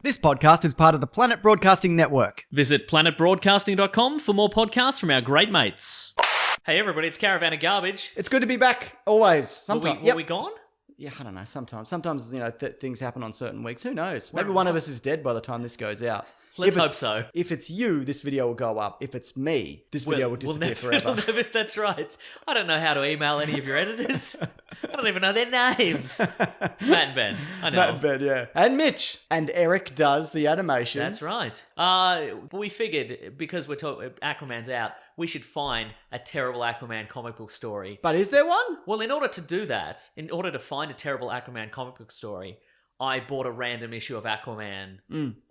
This podcast is part of the Planet Broadcasting Network. Visit planetbroadcasting.com for more podcasts from our great mates. Hey everybody, it's Caravan of Garbage. It's good to be back, always. Sometimes. Were we gone? Yeah, I don't know, sometimes. Sometimes, things happen on certain weeks. Who knows? Maybe one of us is dead by the time this goes out. Let's hope so. If it's you, this video will go up. If it's me, this video will disappear forever. That's right. I don't know how to email any of your editors. I don't even know their names. It's Matt and Ben. I know. Matt and Ben, yeah. And Mitch. And Eric does the animations. That's right. But we figured, because we're talking Aquaman's out, we should find a terrible Aquaman comic book story. But is there one? Well, in order to do that, in order to find a terrible Aquaman comic book story, I bought a random issue of Aquaman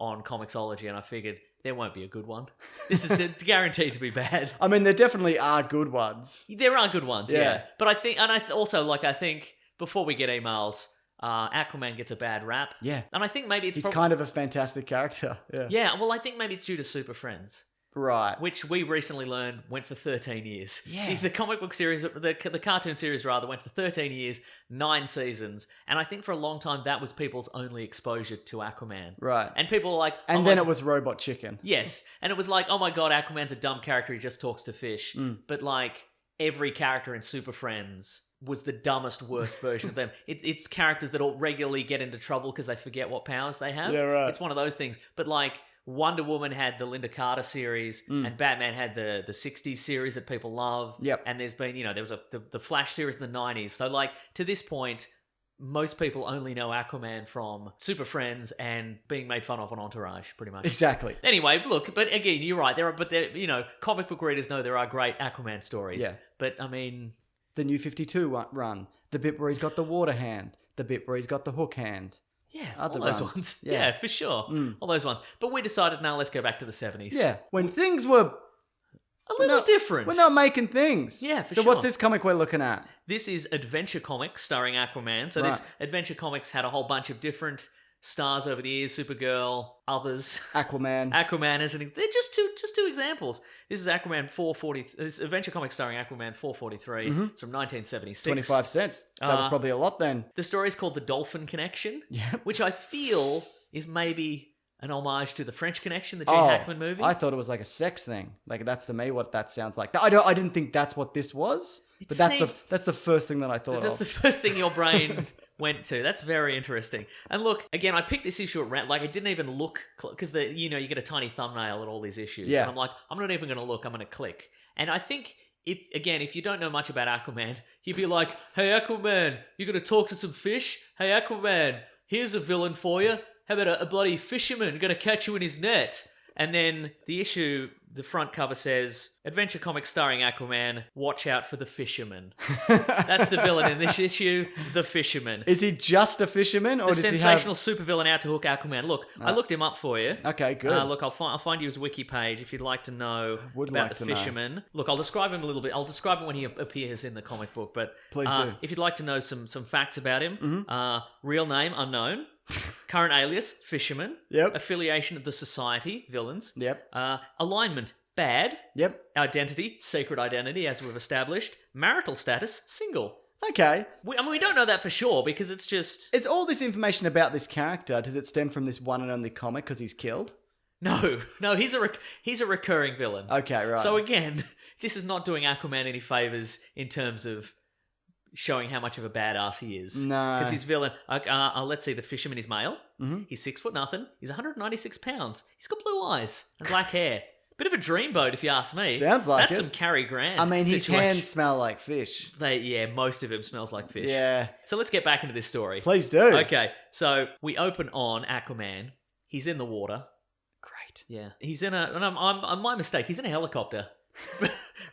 on Comixology, and I figured there won't be a good one. This is guaranteed to be bad. I mean, there definitely are good ones. There are good ones, yeah. But I think before we get emails, Aquaman gets a bad rap. Yeah. And I think maybe he's kind of a fantastic character. Yeah. Yeah, well, I think maybe it's due to Super Friends. Right. Which we recently learned went for 13 years. Yeah. The comic book series, the cartoon series rather, went for 13 years, 9 seasons. And I think for a long time that was people's only exposure to Aquaman. Right. And people were like... And then it was Robot Chicken. Yes. And it was like, oh my God, Aquaman's a dumb character, he just talks to fish. But like, every character in Super Friends was the dumbest, worst version of them. It's characters that all regularly get into trouble because they forget what powers they have. Yeah, right. It's one of those things. But like... Wonder Woman had the Linda Carter series, and Batman had the 60s series that people love. Yep. And there's been, there was the Flash series in the 90s. So, like, to this point, most people only know Aquaman from Super Friends and being made fun of on Entourage, pretty much. Exactly. Anyway, look, but again, you're right. Comic book readers know there are great Aquaman stories. Yeah. But, I mean... The New 52 run. The bit where he's got the water hand. The bit where he's got the hook hand. Yeah, all those ones. Yeah, for sure. All those ones. But we decided, now let's go back to the 70s. Yeah, when things were... A little different. We're not making things. Yeah, for sure. So what's this comic we're looking at? This is Adventure Comics starring Aquaman. So this Adventure Comics had a whole bunch of different stars over the years. Supergirl, others. Aquaman as they're just two examples. This is Aquaman 440. This Adventure Comics starring Aquaman 443. It's from 1976. 25 cents. That was probably a lot then. The story is called The Dolphin Connection. Yeah. Which I feel is maybe an homage to the French Connection, the Gene Hackman movie. I thought it was like a sex thing. Like that's to me what that sounds like. I didn't think that's what this was. But that's the first thing that I thought of. That's the first thing your brain went to. That's very interesting. And look, again, I picked this issue at random. Like, I didn't even look, because you get a tiny thumbnail at all these issues. Yeah. And I'm like, I'm not even going to look. I'm going to click. And I think, if you don't know much about Aquaman, you'd be like, hey, Aquaman, you going to talk to some fish? Hey, Aquaman, here's a villain for you. How about a bloody fisherman going to catch you in his net? And then the issue, the front cover says, Adventure Comics starring Aquaman, watch out for the fisherman. That's the villain in this issue, the fisherman. Is he just a fisherman? Or the sensational supervillain out to hook Aquaman. Look, I looked him up for you. Okay, good. Look, I'll find you his wiki page if you'd like to know about the fisherman. Look, I'll describe him a little bit. I'll describe him when he appears in the comic book. But please do. If you'd like to know some facts about him, real name, unknown. Current alias, Fisherman. Yep. Affiliation of the Society, villains. Yep. Alignment, bad. Yep. Identity, secret identity, as we've established. Marital status, single. Okay. We don't know that for sure because it's just... Is all this information about this character, does it stem from this one and only comic because he's killed? No, he's a recurring villain. Okay, right. So again, this is not doing Aquaman any favors in terms of showing how much of a badass he is. No. Because he's villain. Let's see, the fisherman is male. Mm-hmm. He's 6'0". He's 196 pounds. He's got blue eyes and black hair. Bit of a dreamboat, if you ask me. Sounds like That's some Cary Grant. I mean, his situation. hands smell like fish. Most of him smells like fish. Yeah. So let's get back into this story. Please do. Okay, so we open on Aquaman. He's in the water. Great. Yeah. He's in and I'm my mistake. He's in a helicopter.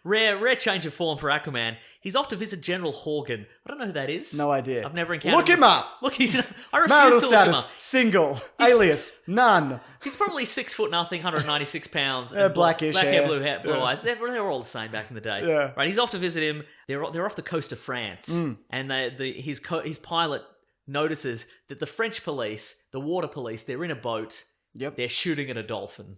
Rare change of form for Aquaman. He's off to visit General Horgan. I don't know who that is. No idea. I've never encountered Look him up. Look, he's I refuse Marital to status, look him up. single, alias, none. He's probably 6'0", 196 pounds. Blackish black hair, blue eyes. They were all the same back in the day. Yeah. Right. He's off to visit him. They're off the coast of France, and his pilot notices that the French police, the water police, they're in a boat Yep. They're shooting at a dolphin.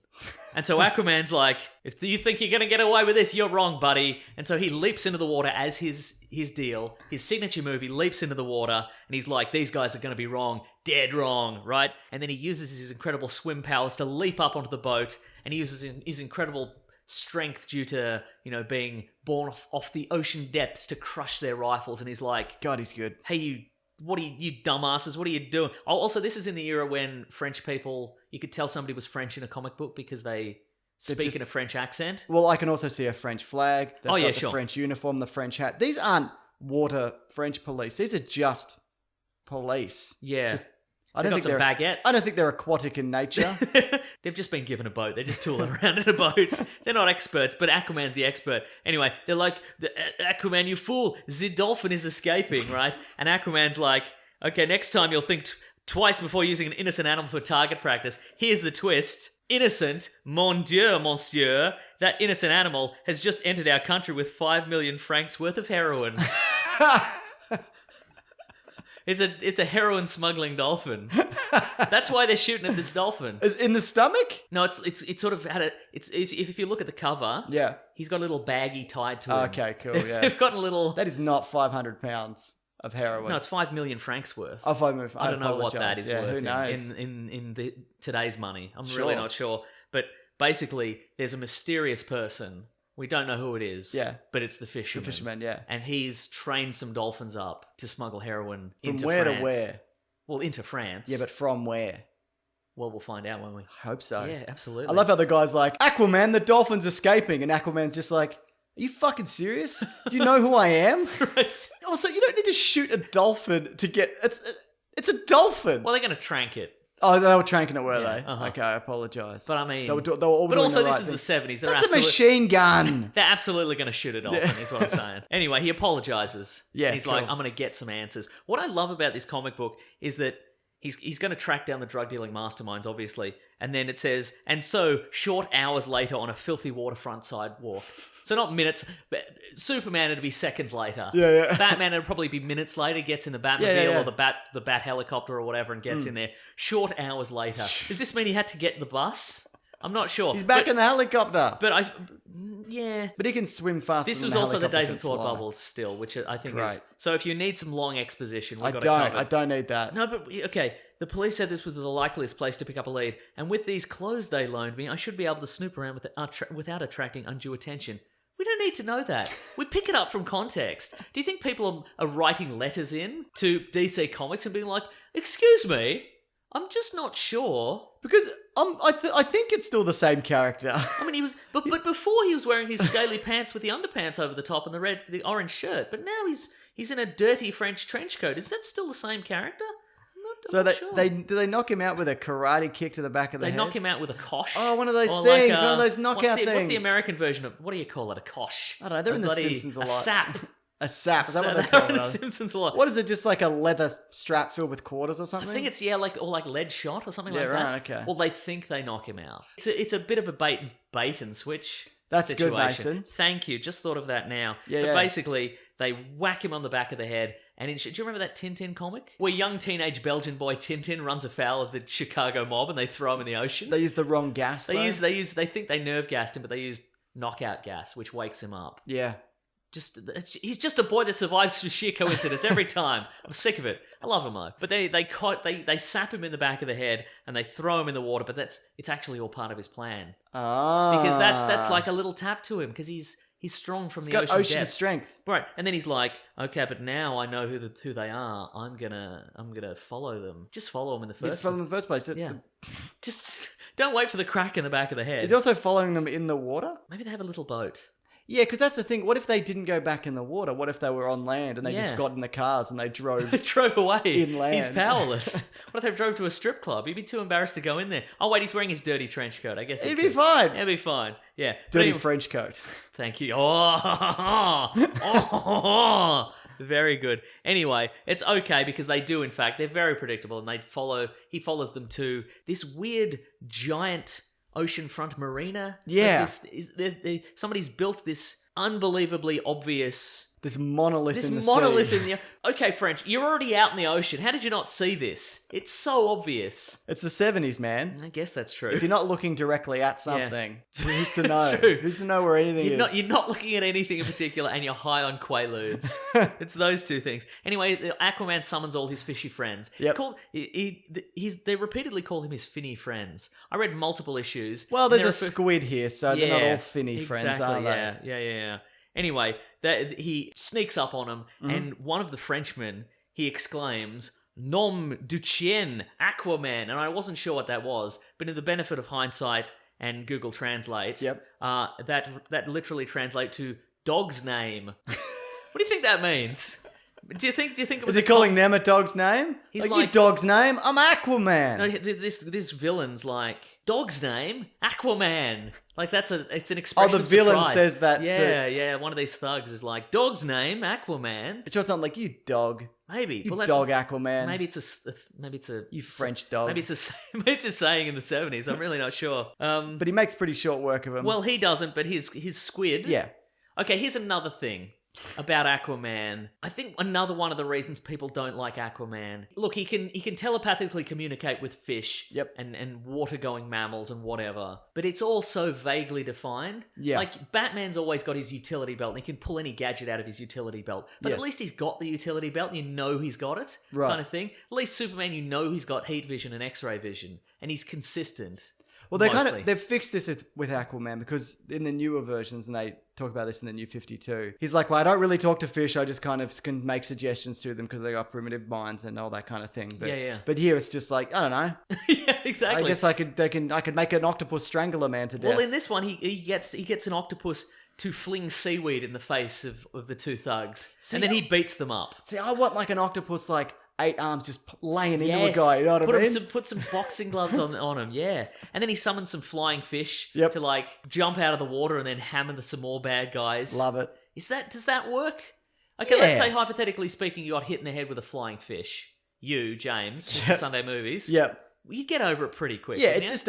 And so Aquaman's like, if you think you're going to get away with this, you're wrong, buddy. And so he leaps into the water as his deal, his signature move. He leaps into the water and he's like, these guys are going to be wrong, dead wrong, right? And then he uses his incredible swim powers to leap up onto the boat, and he uses his incredible strength due to, being born off the ocean depths to crush their rifles. And he's like, God, he's good. hey, what are you dumbasses, what are you doing? Oh, also, this is in the era when French people, you could tell somebody was French in a comic book because they speak in a French accent. Well, I can also see a French flag. They've got the sure. French uniform, the French hat. These aren't water French police. These are just police. Yeah. I don't think some baguettes. I don't think they're aquatic in nature. They've just been given a boat. They're just tooling around in a boat. They're not experts, but Aquaman's the expert. Anyway, they're like, Aquaman, you fool. The dolphin is escaping, right? And Aquaman's like, okay, next time you'll think twice before using an innocent animal for target practice. Here's the twist. Innocent, mon Dieu, monsieur. That innocent animal has just entered our country with 5 million francs worth of heroin. It's a heroin smuggling dolphin. That's why they're shooting at this dolphin. Is in the stomach? No, it's sort of had a. It's if you look at the cover, yeah, he's got a little baggie tied to him. Okay, cool. Yeah, they've got a little. That is not 500 pounds of heroin. No, it's 5 million francs worth. Oh, 5 million. I don't know what that is worth. Who knows? In today's money, I'm Sure. really not sure. But basically, there's a mysterious person. We don't know who it is. Yeah. But it's the Fisherman. The Fisherman, yeah. And he's trained some dolphins up to smuggle heroin into From where France. to where? Well, into France. Yeah, but from where? Well, we'll find out, won't we? I hope so. Yeah, absolutely. I love how the guy's like, Aquaman, the dolphin's escaping. And Aquaman's just like, are you fucking serious? Do you know who I am? Right. Also, you don't need to shoot a dolphin to get... It's a dolphin. Well, they're going to trank it. Oh, they were tranking it, were Yeah, they? uh-huh. Okay, I apologise. But I mean... They were all but doing also, the this right is thing. the 70s. That's a machine gun. They're absolutely going to shoot a dolphin, is what I'm saying. Anyway, he apologizes. Yeah, And he's cool. like, I'm going to get some answers. What I love about this comic book is that he's going to track down the drug dealing masterminds, obviously. And then it says, and so, short hours later on a filthy waterfront sidewalk. So not minutes, but Superman it'd be seconds later. Yeah. Batman it'd probably be minutes later, gets in the Batmobile Yeah. or the bat helicopter or whatever and gets in there. Short hours later. Does this mean he had to get the bus? I'm not sure. He's back in the helicopter. But yeah. But he can swim faster. This than was the also the helicopter Days can of Thought fly. bubbles still, which I think Great. is... So if you need some long exposition, we've got to I cover. don't need that. No, but okay. The police said this was the likeliest place to pick up a lead, and with these clothes they loaned me, I should be able to snoop around without attracting undue attention. We don't need to know that. We pick it up from context. Do you think people are writing letters in to DC Comics and being like, "Excuse me, I'm just not sure." Because I think it's still the same character. I mean, he was, but before he was wearing his scaly pants with the underpants over the top and the orange shirt. But now he's in a dirty French trench coat. Is that still the same character? So sure. they knock him out with a karate kick to the back of the head? They knock him out with a kosh. Oh, one of those Or things, like one of those knockout What's the things. American version of, what do you call it? A kosh? I don't know, they're in The bloody- Simpsons a A lot. sap. A sap. Is that what They're they call in The it? Simpsons a lot. What is it? Just like a leather strap filled with quarters or I something? think it's like lead shot or something Yeah, like that. right, okay. Well, they think they knock him out. It's a bit of a bait and switch. That's good, situation. Mason. Thank you. Just thought of that now. Yeah, but yeah. basically, they whack him on the back of the head. And do you remember that Tintin comic? Where young teenage Belgian boy Tintin runs afoul of the Chicago mob and they throw him in the ocean? They use the wrong gas. They think they nerve gassed him, but they used knockout gas, which wakes him up. Yeah. He's just a boy that survives through sheer coincidence every time. I'm sick of it. I love him though. But they sap him in the back of the head and they throw him in the water. But it's actually all part of his plan Ah. because that's like a little tap to him because he's strong from He's the got ocean ocean depths. strength. Right, and then he's like, okay, but now I know who they are. I'm gonna follow them. Just follow them in the He's first. following them in the first place. Yeah. Just don't wait for the crack in the back of the head. Is he also following them in the water? Maybe they have a little boat. Yeah, because that's the thing. What if they didn't go back in the water? What if they were on land and they just Yeah. got in the cars and they drove? They drove away. Inland. He's powerless. What if they drove to a strip club? He'd be too embarrassed to go in there. Oh wait, he's wearing his dirty trench coat. I guess He'd he be could. fine. He'd be fine. Yeah. But Dirty anyway- French coat. Thank you. Oh, very good. Anyway, it's okay because they do, in fact, they're very predictable and he follows them to this weird giant oceanfront marina. Yeah. Somebody's built this unbelievably obvious. This monolith in the sea. Okay, French, you're already out in the ocean. How did you not see this? It's so obvious. It's the 70s, man. I guess that's true. If you're not looking directly at something, who's to know? That's true. Who's to know where anything is? You're not looking at anything in particular, and you're high on Quaaludes. It's those two things. Anyway, Aquaman summons all his fishy friends. Yep. They repeatedly call him his finny friends. I read multiple issues. Well, there's a squid here, so they're not all finny friends, are they? Yeah. Anyway, he sneaks up on him, and one of the Frenchmen, he exclaims, "Nom du chien, Aquaman!" And I wasn't sure what that was, but in the benefit of hindsight and Google Translate, that literally translates to dog's name. What do you think that means? Do you think it was? Is he calling them a dog's name? He's like, your dog's name? I'm Aquaman. No, this villain's like, dog's name? Aquaman. Like it's an expression. Oh, the villain says that. Yeah. One of these thugs is like, dog's name, Aquaman. It's just not like you dog. Maybe. You dog Aquaman. Maybe it's a you French dog. Maybe it's a saying in the 70s. I'm really not sure. But he makes pretty short work of him. Well, he doesn't, but his squid. Yeah. Okay, here's another thing about Aquaman. I think another one of the reasons people don't like Aquaman. Look, he can telepathically communicate with fish and water-going mammals and whatever, but it's all so vaguely defined. Yeah. Like, Batman's always got his utility belt and he can pull any gadget out of his utility belt, but at least he's got the utility belt and you know he's got it, kind of thing. At least Superman, you know he's got heat vision and X-ray vision, and he's consistent. Well, they've fixed this with Aquaman, because in the newer versions, and they talk about this in the new 52, he's like, well, I don't really talk to fish. I just kind of can make suggestions to them because they got primitive minds and all that kind of thing. But, But here it's just like, I don't know. Yeah, exactly. I guess I could make an octopus strangle a man to death. Well, in this one, he gets an octopus to fling seaweed in the face of the two thugs, and then he beats them up. See, I want like an octopus like 8 arms just laying into a guy, you know what I mean? Put some boxing gloves on him, yeah. And then he summons some flying fish to like jump out of the water and then hammer some more bad guys. Love it. Does that work? Okay, let's say hypothetically speaking, you got hit in the head with a flying fish. You, James, Mr. Sunday Movies. Yep. You get over it pretty quick. Yeah, it's just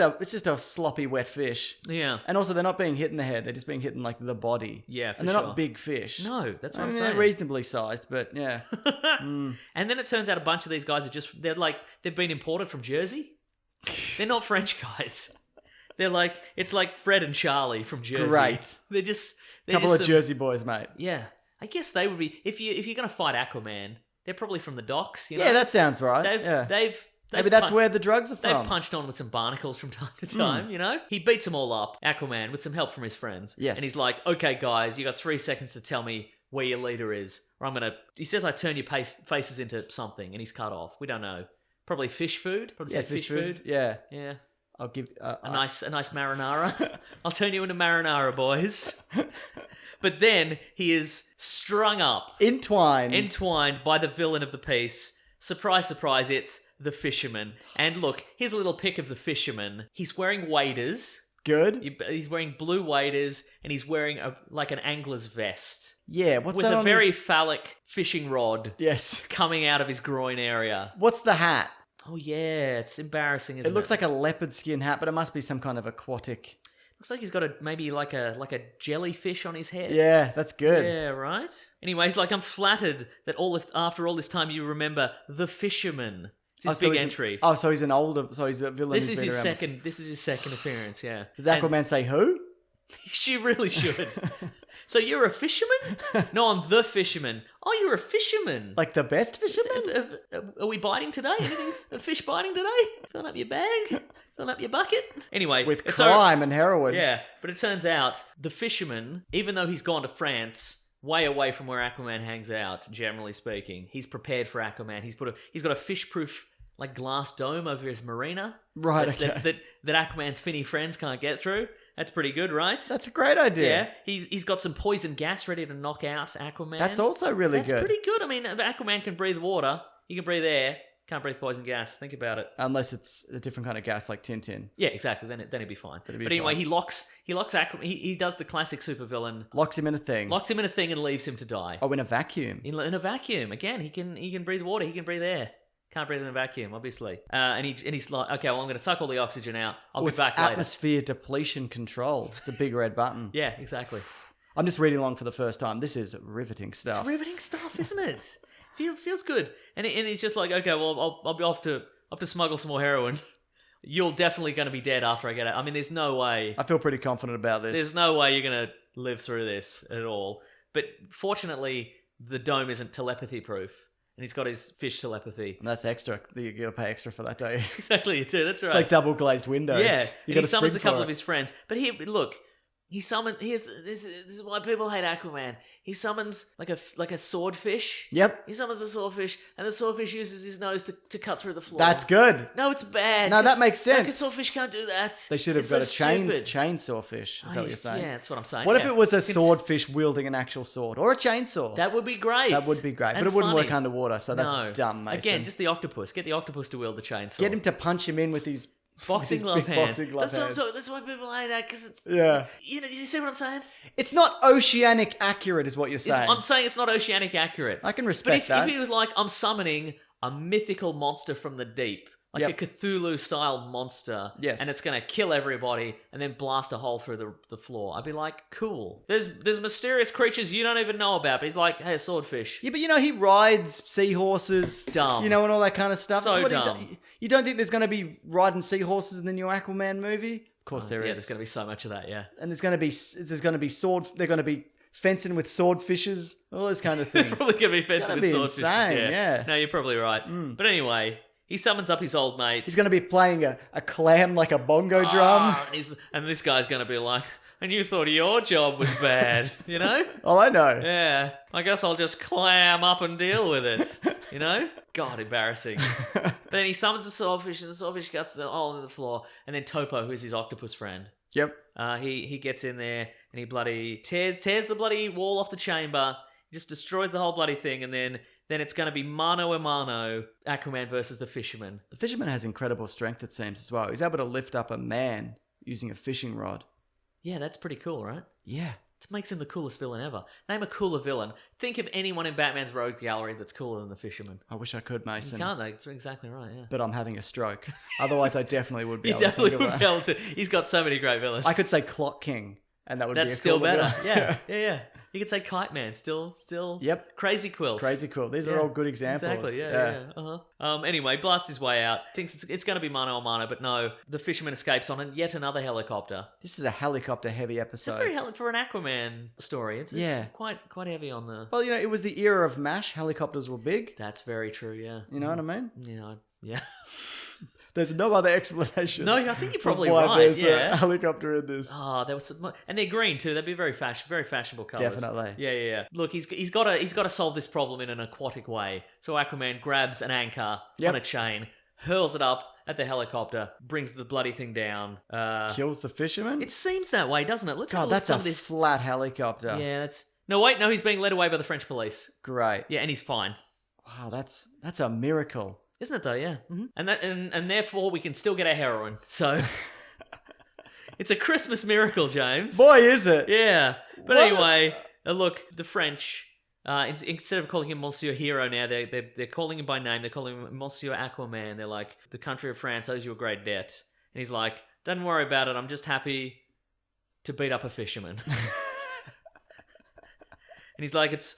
a sloppy wet fish. Yeah. And also they're not being hit in the head, they're just being hit in like the body. Yeah, for And they're not big fish. No, that's what I'm saying. They're reasonably sized, but yeah. And then it turns out a bunch of these guys they've been imported from Jersey. They're not French guys. It's like Fred and Charlie from Jersey. Great. They're just Couple of Jersey boys, mate. Yeah. I guess they would be, if you're going to fight Aquaman, they're probably from the docks, you know? Yeah, that sounds right. Maybe that's where the drugs are from. They've punched on with some barnacles from time to time, you know? He beats them all up, Aquaman, with some help from his friends. Yes. And he's like, okay, guys, you got 3 seconds to tell me where your leader is, or he says I turn your faces into something, and he's cut off. We don't know. Probably fish food? Probably say fish food. Yeah. Yeah. I'll give... a nice marinara. I'll turn you into marinara, boys. But then he is strung up. Entwined by the villain of the piece. Surprise, surprise, it's the Fisherman. And look, here's a little pic of the Fisherman. He's wearing waders. Good. He's wearing blue waders, and he's wearing an angler's vest. Yeah, what's with that a on very his... phallic fishing rod. Yes. Coming out of his groin area. What's the hat? Oh yeah, it's embarrassing, isn't it? It looks like a leopard skin hat, but it must be some kind of aquatic. Looks like he's got maybe like a jellyfish on his head. Yeah, that's good. Yeah, right? Anyways, I'm flattered that after all this time you remember the Fisherman. It's his big entry. So he's a villain. This is his second appearance, yeah. Does Aquaman say who? She really should. So you're a fisherman? No, I'm the Fisherman. Oh, you're a fisherman. Like the best fisherman? Are we biting today? Anything? A fish biting today? Filling up your bag? Filling up your bucket? Anyway. With crime and heroin. Yeah, but it turns out the Fisherman, even though he's gone to France, way away from where Aquaman hangs out, generally speaking, he's prepared for Aquaman. He's got a fish-proof glass dome over his marina. Right, that Aquaman's finny friends can't get through. That's pretty good, right? That's a great idea. Yeah, he's got some poison gas ready to knock out Aquaman. That's also really good. That's pretty good. I mean, Aquaman can breathe water. He can breathe air. Can't breathe poison gas. Think about it. Unless it's a different kind of gas like Tintin. Yeah, exactly. Then it'd be fine. But anyway, he locks Aquaman. He does the classic supervillain. Locks him in a thing. And leaves him to die. Oh, in a vacuum. In a vacuum. Again, he can breathe water. He can breathe air. Can't breathe in a vacuum, obviously. And he's like, okay, well, I'm going to suck all the oxygen out. I'll be back later. Atmosphere depletion control. It's a big red button. Yeah, exactly. I'm just reading along for the first time. This is riveting stuff. It's riveting stuff, isn't it? Feels good. And he's just like, okay, well, I'll be off to smuggle some more heroin. You're definitely going to be dead after I get out. I mean, there's no way. I feel pretty confident about this. There's no way you're going to live through this at all. But fortunately, the dome isn't telepathy proof. And he's got his fish telepathy. And that's extra. You got to pay extra for that, don't you? Exactly, you do. That's right. It's like double glazed windows. Yeah. You And he summons a couple of his friends. But look, he summoned. This is why people hate Aquaman. He summons like a swordfish. Yep. He summons a swordfish, and the swordfish uses his nose to cut through the floor. That's good. No, it's bad. No, that makes sense. Like a swordfish can't do that. They should have It's got so a stupid. chainsaw fish. Is that what you're saying? Yeah, that's what I'm saying. What if yeah. it was a swordfish wielding an actual sword or a chainsaw? That would be great. That would be great, And but it wouldn't funny. work underwater, so that's No. dumb, Mason. Again, just the octopus. Get the octopus to wield the chainsaw. Get him to punch him in with his boxing his glove big hand. boxing glove That's what I'm hands. talking. That's why people hate that because it's Yeah. You see what I'm saying? It's not oceanic accurate, is what you're saying. I'm saying it's not oceanic accurate. I can But respect that. if he was like, I'm summoning a mythical monster from the deep, like Yep. a Cthulhu-style monster, Yes. and it's going to kill everybody and then blast a hole through the floor, I'd be like, cool. There's mysterious creatures you don't even know about, but he's like, hey, a swordfish. Yeah, but he rides seahorses. Dumb. And all that kind of stuff. So That's what dumb. You don't think there's going to be riding seahorses in the new Aquaman movie? Of course there Yeah, is. there's going to be so much of that, yeah. And there's going to be they're going to be fencing with swordfishes, all those kind of things. Probably going to be fencing gonna with be swordfish. insane, yeah. No, you're probably right. But anyway, he summons up his old mate. He's going to be playing a clam like a bongo drum. And this guy's going to be like, and you thought your job was bad, you know? Oh, I know. Yeah, I guess I'll just clam up and deal with it, you know? God, embarrassing. But then he summons the swordfish, and the swordfish cuts the hole in the floor, and then Topo, who's his octopus friend, Yep. he gets in there, and he bloody tears the bloody wall off the chamber, just destroys the whole bloody thing, and then it's going to be mano a mano, Aquaman versus the Fisherman. The Fisherman has incredible strength, it seems, as well. He's able to lift up a man using a fishing rod. Yeah, that's pretty cool, right? Yeah. It makes him the coolest villain ever. Name a cooler villain. Think of anyone in Batman's rogue gallery that's cooler than the Fisherman. I wish I could, Mason. You can't, though. It's exactly right, yeah. But I'm having a stroke. Otherwise, I definitely would be He able to definitely think of would that. be able to. He's got so many great villains. I could say Clock King, and that would be That's a still cooler better. villain. Yeah. You could say Kite Man. Still. Yep. Crazy Quilt. Crazy cool. These Yeah. are all good examples. Exactly, yeah. Uh-huh. Anyway, blasts his way out. Thinks it's going to be mano a mano, but no. The Fisherman escapes on yet another helicopter. This is a helicopter-heavy It's episode. a very for an Aquaman story. It's Yeah. quite heavy on the... Well, it was the era of MASH. Helicopters were big. That's very true, yeah. You know what I mean? Yeah. There's no other explanation. No, I think you're for probably why right, there's yeah. a helicopter in this. Oh, there was some, and they're green too. That'd be very fashionable colors. Definitely. Yeah. Look, he's got to solve this problem in an aquatic way. So Aquaman grabs an anchor Yep. on a chain, hurls it up at the helicopter, brings the bloody thing down. Kills the Fisherman? It seems that way, doesn't it? Let's have a God, look at that's some a of this. flat helicopter. Yeah, that's no wait. No, he's being led away by the French police. Great. Yeah, and he's fine. Wow, that's a miracle. Isn't it though? Yeah, and therefore we can still get our heroin. So it's a Christmas miracle, James. Boy, is it. Yeah, but What? anyway, look, the French instead of calling him Monsieur Hero now, they're calling him by name. They're calling him Monsieur Aquaman. They're like, the country of France owes you a great debt, and he's like, don't worry about it. I'm just happy to beat up a fisherman. And he's like, it's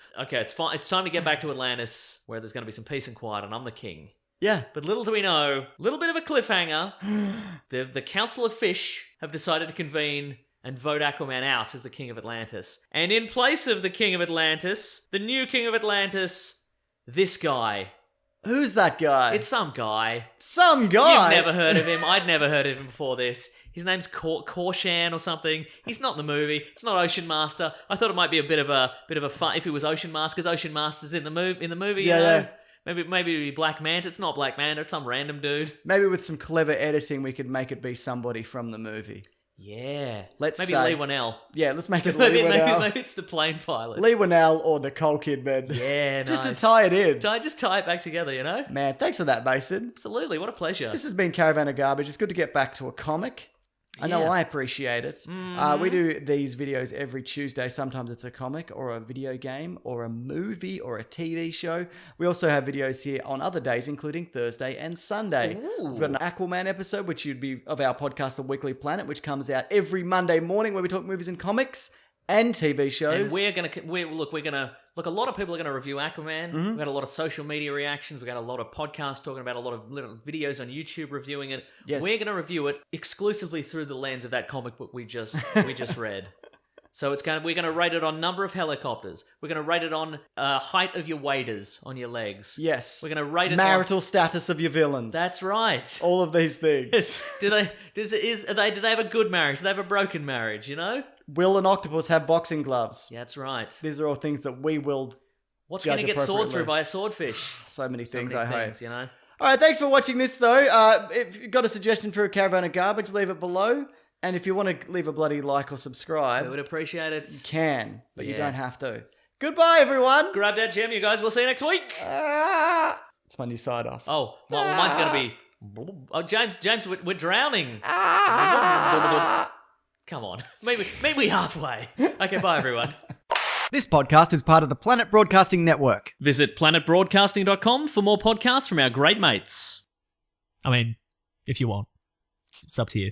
fine. It's time to get back to Atlantis, where there's going to be some peace and quiet, and I'm the king. Yeah. But little do we know, little bit of a cliffhanger, the Council of Fish have decided to convene and vote Aquaman out as the King of Atlantis. And in place of the King of Atlantis, the new King of Atlantis, this guy. Who's that guy? It's some guy. some guy. You've never heard of him. I'd never heard of him before this. His name's Korshan or something. He's not in the movie. It's not Ocean Master. I thought it might be a bit of a fun if it was Ocean Master, because Ocean Master's in the movie. Yeah, you know? yeah. Maybe it'd be Black Manta. It's not Black Manta. It's some random dude. Maybe with some clever editing, we could make it be somebody from the movie. Yeah. Let's maybe say- Lee Winnell. Yeah, let's make it Maybe, Lee Winnell. maybe it's the plane pilot. Lee Winnell or Nicole Kidman. Yeah, Just nice. to tie it in. Just tie it back together, you know? Man, thanks for that, Mason. Absolutely. What a pleasure. This has been Caravan of Garbage. It's good to get back to a comic. I know Yeah. I appreciate it. We do these videos every Tuesday. Sometimes it's a comic or a video game or a movie or a TV show. We also have videos here on other days, including Thursday and Sunday. Ooh. We've got an Aquaman episode, which would be of our podcast, The Weekly Planet, which comes out every Monday morning, where we talk movies and comics. and TV shows. And we're gonna look. A lot of people are gonna review Aquaman. Mm-hmm. We've got a lot of social media reactions. We've got a lot of podcasts talking about, a lot of little videos on YouTube reviewing it. Yes. We're gonna review it exclusively through the lens of that comic book we just read. So we're gonna rate it on number of helicopters. We're gonna rate it on height of your waders on your legs. Yes. We're gonna rate it marital status of your villains. That's right. All of these things. Do they have a good marriage? Do they have a broken marriage? You know. Will an octopus have boxing gloves? Yeah, that's right. These are all things that we will. What's going to get sawed appropriately. through by a swordfish? So many things, I I hope. things, you know. All right, thanks for watching this, though. If you've got a suggestion for a caravan of garbage, leave it below. And if you want to leave a bloody like or subscribe, We would appreciate it. you can, but you Yeah. don't have to. Goodbye, everyone. Grab that gem, you guys. We'll see you next week. It's my new side off. Oh, well, mine's going to be... Oh, James, we're drowning. Come on. Meet me halfway. Okay, bye, everyone. This podcast is part of the Planet Broadcasting Network. Visit planetbroadcasting.com for more podcasts from our great mates. I mean, if you want. It's up to you.